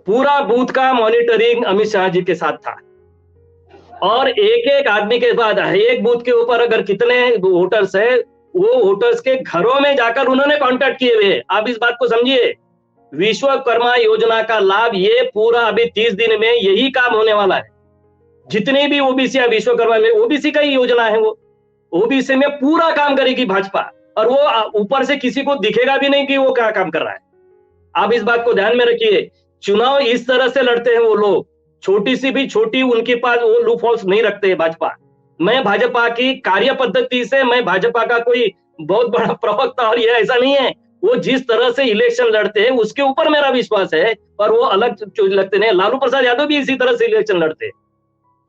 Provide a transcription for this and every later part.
पूरा बूथ का मॉनिटरिंग अमित शाह जी के साथ था। और एक एक आदमी के बाद एक बूथ के ऊपर अगर कितने वोटर्स है, वो वोटर्स के घरों में जाकर उन्होंने कांटेक्ट किए हुए। आप इस बात को समझिए, विश्वकर्मा योजना का लाभ ये पूरा अभी 30 दिन में यही काम होने वाला है। जितने भी ओबीसी है विश्वकर्मा में, ओबीसी का ही योजना है वो। ओबीसी में पूरा काम करेगी भाजपा, और वो ऊपर से किसी को दिखेगा भी नहीं कि वो क्या काम कर रहा है। आप इस बात को ध्यान में रखिए। चुनाव इस तरह से लड़ते हैं वो लोग, छोटी सी भी छोटी उनके पास वो लूप होल्स नहीं रखते भाजपा। मैं भाजपा की कार्य पद्धति से, मैं भाजपा का कोई बहुत बड़ा प्रवक्ता और ये ऐसा नहीं है। वो जिस तरह से इलेक्शन लड़ते हैं उसके ऊपर मेरा विश्वास है, और वो अलग लगते नहीं। लालू प्रसाद यादव भी इसी तरह से इलेक्शन लड़ते हैं,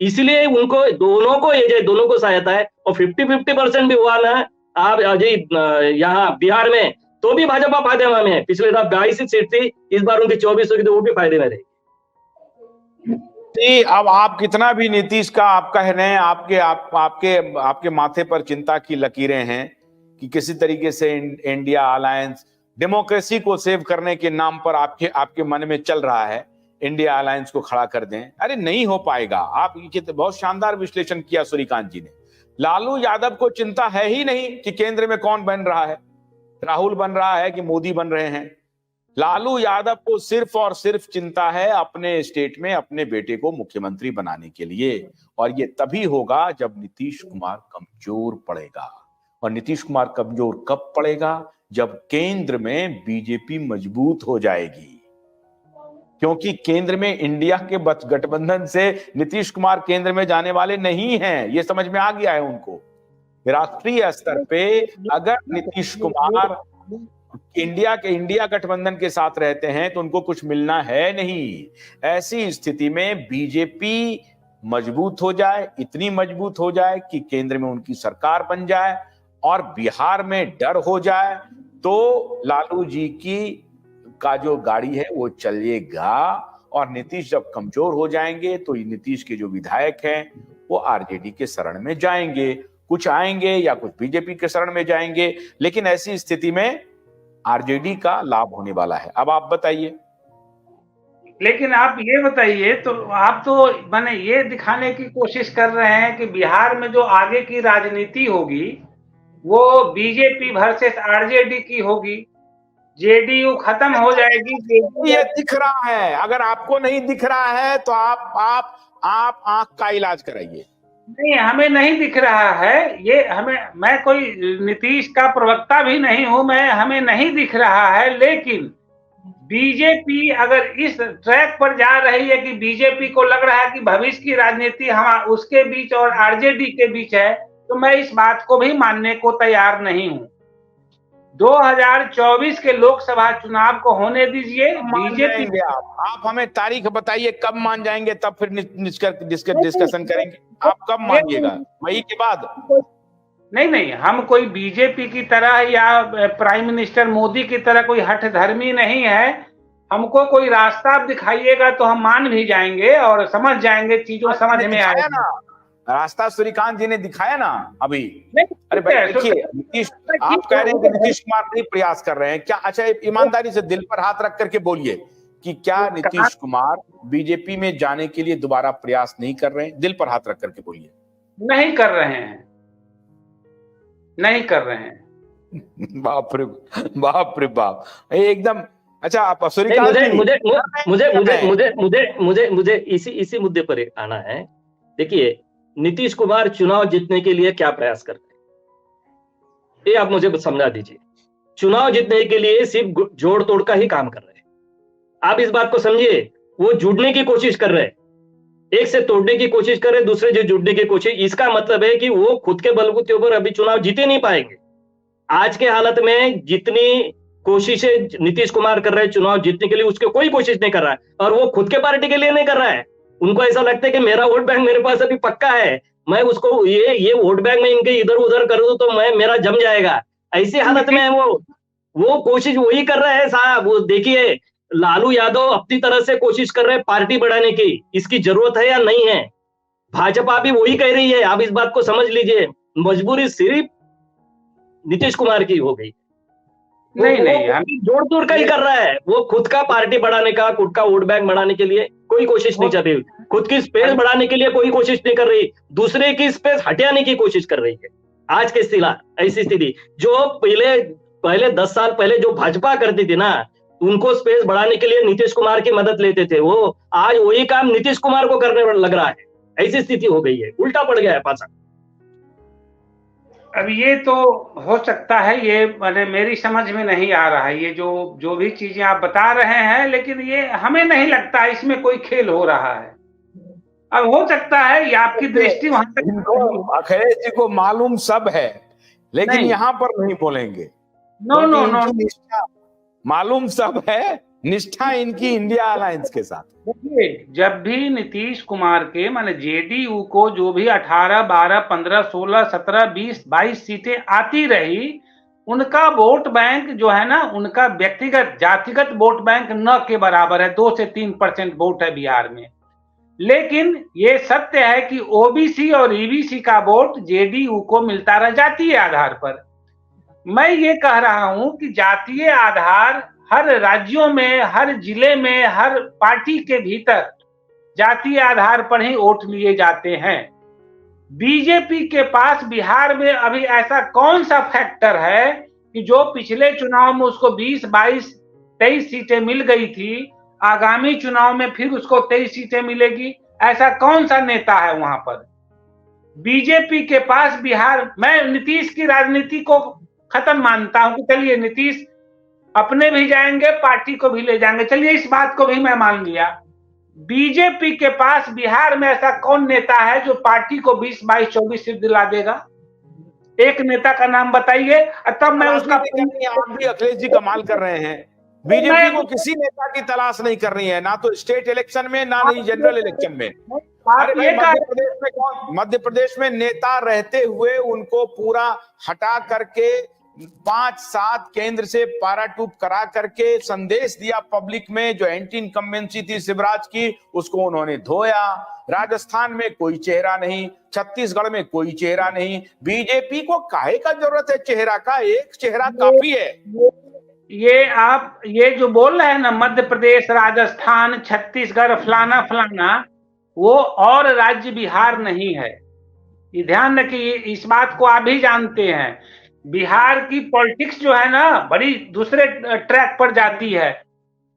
इसलिए उनको दोनों को ये दोनों को सहायता है। और 50-50% भी हुआ ना आप अजय यहाँ बिहार में, तो भी भाजपा फायदे में है। पिछले बार 22 सीट थी, इस बार उनकी 24 हुई, तो वो भी फायदे में रही। जी, अब आप कितना भी नीतीश का आप कह रहे हैं, आपके माथे पर चिंता की लकीरें हैं कि किसी तरीके से इंडिया अलायंस डेमोक्रेसी को सेव करने के नाम पर आपके मन में चल रहा है, इंडिया अलायंस को खड़ा कर दें। अरे नहीं हो पाएगा। आप ये बहुत शानदार विश्लेषण किया सूर्यकांत जी ने। लालू यादव को चिंता है ही नहीं कि केंद्र में कौन बन रहा है, राहुल बन रहा है कि मोदी बन रहे हैं। लालू यादव को सिर्फ और सिर्फ चिंता है अपने स्टेट में अपने बेटे को मुख्यमंत्री बनाने के लिए, और ये तभी होगा जब नीतीश कुमार कमजोर पड़ेगा। और नीतीश कुमार कमजोर कब पड़ेगा? जब केंद्र में बीजेपी मजबूत हो जाएगी, क्योंकि केंद्र में इंडिया के गठबंधन से नीतीश कुमार केंद्र में जाने वाले नहीं हैं। ये समझ में आ गया है उनको। राष्ट्रीय स्तर पे अगर नीतीश कुमार इंडिया गठबंधन के साथ रहते हैं तो उनको कुछ मिलना है नहीं। ऐसी स्थिति में बीजेपी मजबूत हो जाए, इतनी मजबूत हो जाए कि केंद्र में उनकी सरकार बन जाए और बिहार में डर हो जाए, तो लालू जी का जो गाड़ी है वो चलेगा। और नीतीश जब कमजोर हो जाएंगे तो नीतीश के जो विधायक हैं वो आरजेडी के शरण में जाएंगे, कुछ आएंगे या कुछ बीजेपी के शरण में जाएंगे, लेकिन ऐसी स्थिति में आरजेडी का लाभ होने वाला है। अब आप बताइए। लेकिन आप ये बताइए, तो आप तो माने ये दिखाने की कोशिश कर रहे हैं कि बिहार में जो आगे की राजनीति होगी वो बीजेपी वर्सेस आरजेडी की होगी, जेडीयू खत्म हो जाएगी। ये दिख रहा है। अगर आपको नहीं दिख रहा है तो आप आंख का इलाज कराइए। नहीं, हमें नहीं दिख रहा है ये। मैं कोई नीतीश का प्रवक्ता भी नहीं हूं, हमें नहीं दिख रहा है। लेकिन बीजेपी अगर इस ट्रैक पर जा रही है कि बीजेपी को लग रहा है कि भविष्य की राजनीति हम उसके बीच और आरजेडी के बीच है, तो मैं इस बात को भी मानने को तैयार नहीं हूं। 2024 के लोकसभा चुनाव को होने दीजिए। बीजेपी आप हमें तारीख बताइए कब मान जाएंगे, तब फिर डिस्कशन करेंगे। आप कब मानिएगा? मई के बाद? नहीं, हम कोई बीजेपी की तरह या प्राइम मिनिस्टर मोदी की तरह कोई हठधर्मी नहीं है। हमको कोई रास्ता आप दिखाइएगा तो हम मान भी जाएंगे और समझ जाएंगे, चीजों समझ में आएगा। रास्ता सूर्यकांत जी ने दिखाया ना अभी। अरे भाई देखिए, नीतीश, आप कह रहे हैं कि नीतीश कुमार नहीं प्रयास कर रहे हैं क्या? अच्छा, ईमानदारी से दिल पर हाथ रख करके बोलिए कि क्या नीतीश कुमार बीजेपी में जाने के लिए दोबारा प्रयास नहीं कर रहे हैं? दिल पर हाथ रख करके बोलिए। नहीं कर रहे हैं, नहीं कर रहे हैं। बाप रे बाप, एकदम। अच्छा, आप मुझे इसी मुद्दे पर आना है। देखिए, नीतीश कुमार चुनाव जीतने के लिए क्या प्रयास करते हैं, ये आप मुझे समझा दीजिए। चुनाव जीतने के लिए सिर्फ जोड़ तोड़ का ही काम कर रहे हैं। आप इस बात को समझिए। वो जुड़ने की कोशिश कर रहे हैं, एक से तोड़ने की कोशिश कर रहे हैं, दूसरे से जुड़ने की कोशिश। इसका मतलब है कि वो खुद के बलबूते ऊपर अभी चुनाव जीते नहीं पाएंगे। आज के हालत में जितनी कोशिशें नीतीश कुमार कर रहे हैं चुनाव जीतने के लिए, उसके कोई कोशिश नहीं कर रहा है। और वो खुद के पार्टी के लिए नहीं कर रहा है। उनको ऐसा लगता है कि मेरा वोट बैंक मेरे पास अभी पक्का है, मैं उसको ये वोट बैंक में इनके इधर उधर कर दूं तो मेरा जम जाएगा। ऐसी हालत में वो कोशिश वही कर रहे हैं साहब। वो देखिए, लालू यादव अपनी तरह से कोशिश कर रहे हैं पार्टी बढ़ाने की। इसकी जरूरत है या नहीं है? भाजपा भी वही कह रही है। आप इस बात को समझ लीजिए। मजबूरी सिर्फ नीतीश कुमार की हो गई। नहीं हम जोड़ तोड़ का ही कर रहा है। वो खुद का पार्टी बढ़ाने का, खुद का वोट बैंक बढ़ाने के लिए कोई कोशिश नहीं कर रही, खुद की स्पेस बढ़ाने के लिए कोई कोशिश नहीं कर रही, दूसरे की स्पेस हटाने की कोशिश कर रही है। आज के ऐसी स्थिति जो पहले 10 साल पहले जो भाजपा करती थी ना, उनको स्पेस बढ़ाने के लिए नीतीश कुमार की मदद लेते थे, वो आज वही काम नीतीश कुमार को करने लग रहा है। ऐसी स्थिति हो गई है, उल्टा पड़ गया है पासा। अब ये तो हो सकता है, ये मैंने मेरी समझ में नहीं आ रहा है ये जो भी चीजें आप बता रहे हैं, लेकिन ये हमें नहीं लगता इसमें कोई खेल हो रहा है। अब हो सकता है ये आपकी दृष्टि वहां तक, अखिलेश जी को मालूम सब है, लेकिन यहाँ पर नहीं बोलेंगे। नो मालूम सब है, निष्ठा इनकी इंडिया अलायंस के साथ। देखिए, जब भी नीतीश कुमार के माने जेडीयू को जो भी 18, 12, 15, 16, 17, 20, 22 सीटें आती रही, उनका वोट बैंक जो है ना, उनका व्यक्तिगत जातिगत वोट बैंक न के बराबर है। 2 से 3% वोट है बिहार में। लेकिन ये सत्य है कि ओबीसी और ईबीसी का वोट जेडीयू को मिलता रहा जातीय आधार पर। मैं ये कह रहा हूं कि जातीय आधार हर राज्यों में, हर जिले में, हर पार्टी के भीतर जातीय आधार पर ही वोट लिए जाते हैं। बीजेपी के पास बिहार में अभी ऐसा कौन सा फैक्टर है कि जो पिछले चुनाव में उसको 20, 22, 23 सीटें मिल गई थी, आगामी चुनाव में फिर उसको 23 सीटें मिलेगी? ऐसा कौन सा नेता है वहां पर? बीजेपी के पास बिहार, मैं नीतीश की राजनीति को खत्म मानता हूं कि चलिए नीतीश अपने भी जाएंगे, पार्टी को भी ले जाएंगे, चलिए इस बात को भी मैं मान लिया। बीजेपी के पास बिहार में ऐसा कौन नेता है जो पार्टी को 20, 22, 24 सीट दिला देगा? एक नेता का नाम बताइए, तब मैं उसका। आप भी अखिलेश जी कमाल कर रहे हैं। बीजेपी को किसी नेता की तलाश नहीं कर रही है, ना तो स्टेट इलेक्शन में, ना नहीं जनरल इलेक्शन में। अरे मध्य प्रदेश में नेता रहते हुए उनको पूरा हटा करके 5-7 केंद्र से पैराटूब करा करके संदेश दिया पब्लिक में, जो एंटी इनकम्बेंसी थी शिवराज की, उसको उन्होंने धोया। राजस्थान में कोई चेहरा नहीं, छत्तीसगढ़ में कोई चेहरा नहीं। बीजेपी को काहे का जरूरत है चेहरा का? एक चेहरा काफी है। ये आप ये जो बोल रहे हैं ना, मध्य प्रदेश, राजस्थान, छत्तीसगढ़, फलाना फलाना, वो और राज्य बिहार नहीं है। ये ध्यान रखिए, इस बात को आप भी जानते हैं। बिहार की पॉलिटिक्स जो है ना, बड़ी दूसरे ट्रैक पर जाती है।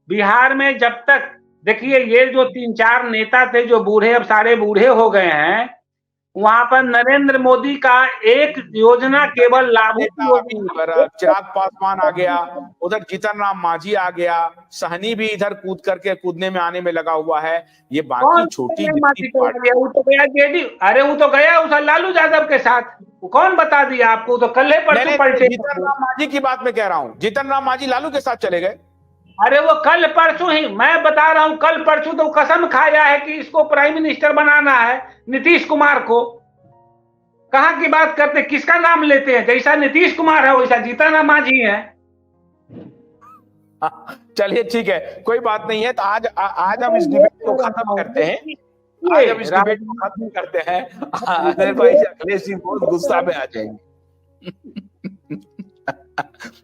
बिहार में जब तक देखिए, ये जो 3-4 नेता थे जो बूढ़े, अब सारे बूढ़े हो गए हैं, वहां पर नरेंद्र मोदी का एक योजना केवल लागू, चिराग पासवान आ गया, उधर जीतन राम मांझी आ गया, सहनी भी इधर कूदने में आने में लगा हुआ है। ये बाकी छोटी वो तो गया जेडी, अरे वो तो गया उस लालू यादव के साथ। वो कौन बता दिया आपको? तो कल पलटे। जीतन राम मांझी की बात मैं कह रहा हूँ, जीतन राम मांझी लालू के साथ चले गए। अरे वो कल परसों ही, मैं बता रहा हूं, कल परसों तो कसम खाया है कि इसको प्राइम मिनिस्टर बनाना है, नीतीश कुमार को। कहां की बात करते, किसका नाम लेते हैं? जैसा नीतीश कुमार है वैसा जीतन राम मांझी है। चलिए ठीक है, कोई बात नहीं है। तो आज हम इस डिबेट को खत्म करते हैं। आज हम इस डिबेट को खत्म करते हैं। अखिलेश जी बहुत गुस्सा में आ जाएंगे।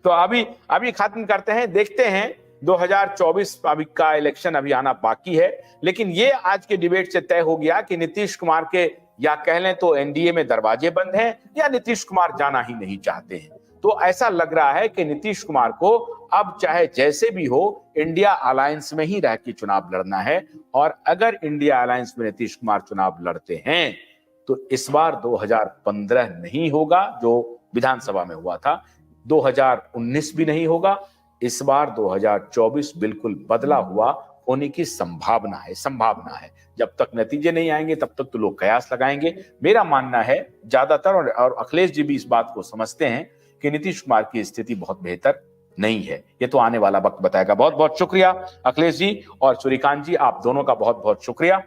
तो अभी खत्म करते हैं। देखते हैं 2024 अभी का इलेक्शन अभी आना बाकी है, लेकिन ये आज के डिबेट से तय हो गया कि नीतीश कुमार के, या कह लें तो एनडीए में दरवाजे बंद हैं, या नीतीश कुमार जाना ही नहीं चाहते हैं। तो ऐसा लग रहा है कि नीतीश कुमार को अब चाहे जैसे भी हो इंडिया अलायंस में ही रह के चुनाव लड़ना है। और अगर इंडिया अलायंस में नीतीश कुमार चुनाव लड़ते हैं तो इस बार 2015 नहीं होगा जो विधानसभा में हुआ था, 2019 भी नहीं होगा। इस बार 2024 बिल्कुल बदला हुआ होने की संभावना है। जब तक नतीजे नहीं आएंगे तब तक तो लोग कयास लगाएंगे। मेरा मानना है ज्यादातर, और अखिलेश जी भी इस बात को समझते हैं कि नीतीश कुमार की स्थिति बहुत बेहतर नहीं है। ये तो आने वाला वक्त बताएगा। बहुत बहुत शुक्रिया अखिलेश जी और सूर्यकांत जी, आप दोनों का बहुत बहुत शुक्रिया।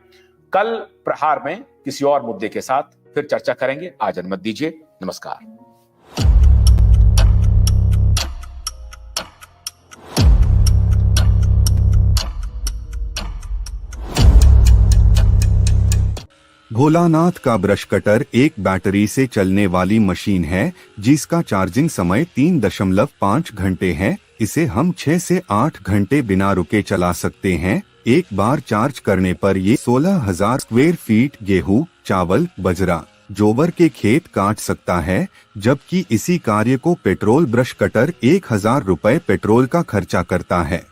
कल प्रहार में किसी और मुद्दे के साथ फिर चर्चा करेंगे। आज अनुमत दीजिए, नमस्कार। भोलानाथ का ब्रश कटर एक बैटरी से चलने वाली मशीन है जिसका चार्जिंग समय 3.5 घंटे है। इसे हम 6 से 8 घंटे बिना रुके चला सकते हैं। एक बार चार्ज करने पर ये 16,000 स्क्वायर फीट गेहूं, चावल, बजरा, जोवर के खेत काट सकता है, जबकि इसी कार्य को पेट्रोल ब्रश कटर 1,000 रुपए पेट्रोल का खर्चा करता है।